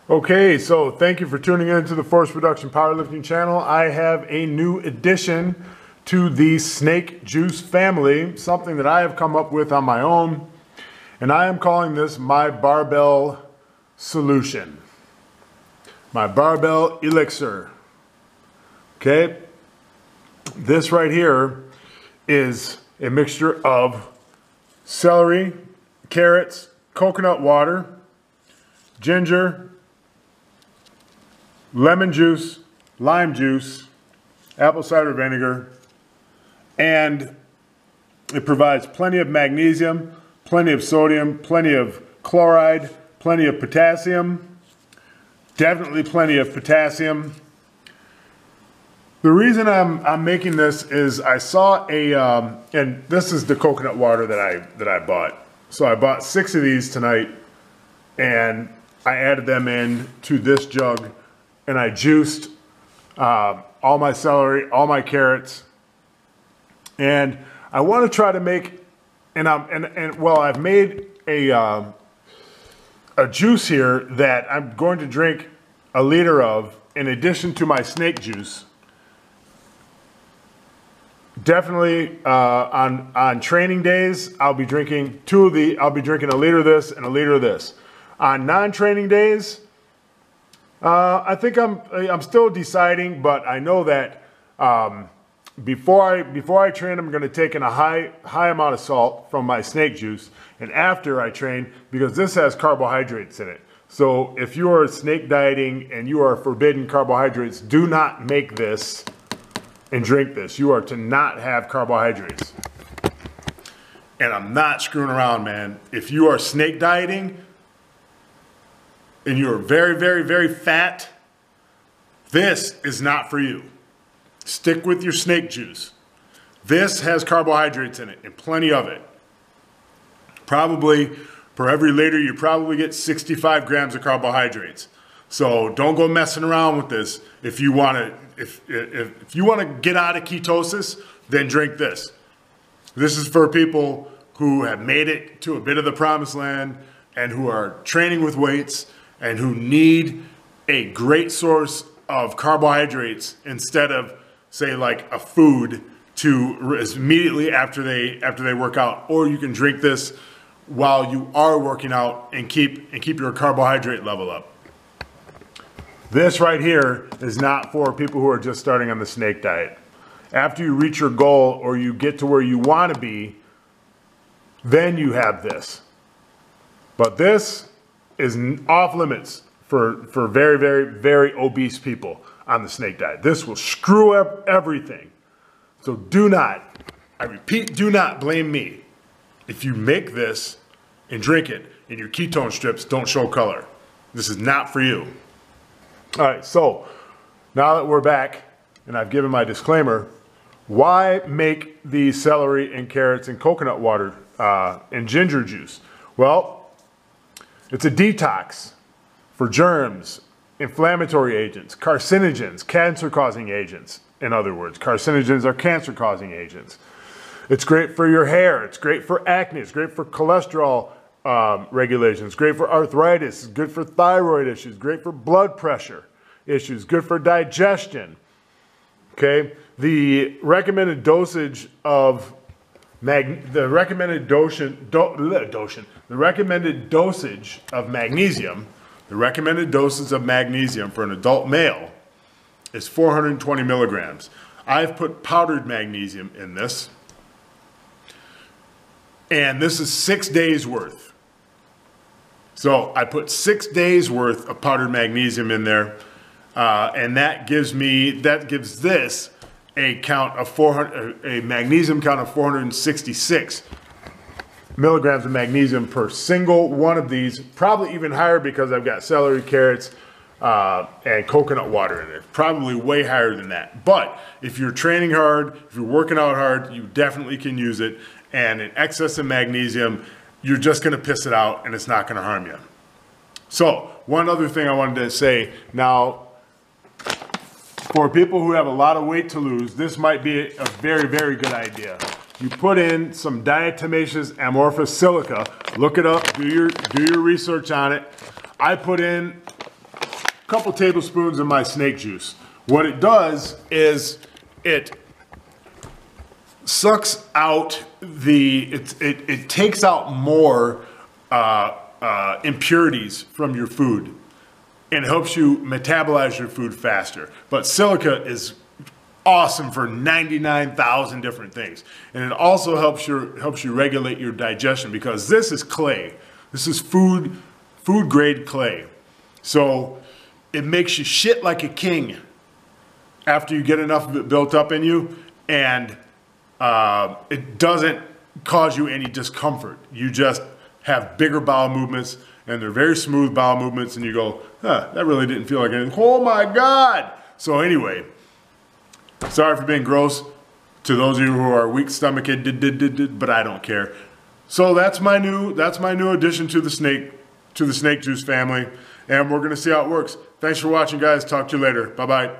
Okay, so thank you for tuning in to the Force Production Powerlifting channel. I have a new addition to the snake juice family, something that I have come up with on my own, and I am calling this my barbell solution, my barbell elixir. Okay, this right here is a mixture of celery, carrots, coconut water, ginger, lemon juice, lime juice, apple cider vinegar, and it provides plenty of magnesium, plenty of sodium, plenty of chloride, plenty of potassium, definitely plenty of potassium. The reason I'm making this is I saw and this is the coconut water that I bought. So I bought 6 of these tonight, and I added them in to this jug, and I juiced all my celery, all my carrots, and I want to try to make, I've made a juice here that I'm going to drink a liter of in addition to my snake juice. Definitely on training days, I'll be drinking I'll be drinking a liter of this and a liter of this. On non-training days, I think I'm still deciding, but I know that before I train, I'm going to take in a high amount of salt from my snake juice, and after I train, because this has carbohydrates in it. So if you are snake dieting and you are forbidden carbohydrates, do not make this and drink this. You are to not have carbohydrates. And I'm not screwing around, man. If you are snake dieting and you are very, very, very fat, this is not for you. Stick with your snake juice. This has carbohydrates in it, and plenty of it. Probably, per every liter, you probably get 65 grams of carbohydrates. So don't go messing around with this. If you want to get out of ketosis, then drink this. This is for people who have made it to a bit of the promised land and who are training with weights and who need a great source of carbohydrates instead of, say, like a food to immediately after they work out. Or you can drink this while you are working out and keep your carbohydrate level up. This right here is not for people who are just starting on the snake diet. After you reach your goal or you get to where you want to be, then you have this. But this is off limits for very, very, very obese people on the snake diet. This will screw up everything. So do not, I repeat, do not blame me if you make this and drink it and your ketone strips don't show color. This is not for you. All right, so now that we're back and I've given my disclaimer, why make the celery and carrots and coconut water and ginger juice? Well, it's a detox for germs, inflammatory agents, carcinogens, cancer-causing agents. In other words, carcinogens are cancer-causing agents. It's great for your hair. It's great for acne. It's great for cholesterol regulations, great for arthritis, good for thyroid issues, great for blood pressure issues, good for digestion. Okay, the recommended dosage of the recommended dosage of magnesium, the recommended doses of magnesium for an adult male is 420 milligrams. I've put powdered magnesium in this, and this is 6 days worth. So I put 6 days worth of powdered magnesium in there, and that gives this a magnesium count of 466 milligrams of magnesium per single one of these. Probably even higher because I've got celery, carrots, and coconut water in it. Probably way higher than that. But if you're training hard, if you're working out hard, you definitely can use it. And in excess of magnesium, you're just going to piss it out and it's not going to harm you. So one other thing I wanted to say now, for people who have a lot of weight to lose, this might be a very, very good idea. You put in some diatomaceous amorphous silica, look it up, do your research on it. I put in couple tablespoons of my snake juice. What it does is it sucks out it takes out more impurities from your food and helps you metabolize your food faster. But silica is awesome for 99,000 different things. And it also helps you regulate your digestion, because this is clay. This is food grade clay. So it makes you shit like a king after you get enough of it built up in you, and it doesn't cause you any discomfort. You just have bigger bowel movements, and they're very smooth bowel movements, and you go, huh, that really didn't feel like anything. Oh my God! So anyway, sorry for being gross to those of you who are weak stomached, but I don't care. So that's my new addition to the snake juice family, and we're gonna see how it works. Thanks for watching, guys. Talk to you later. Bye-bye.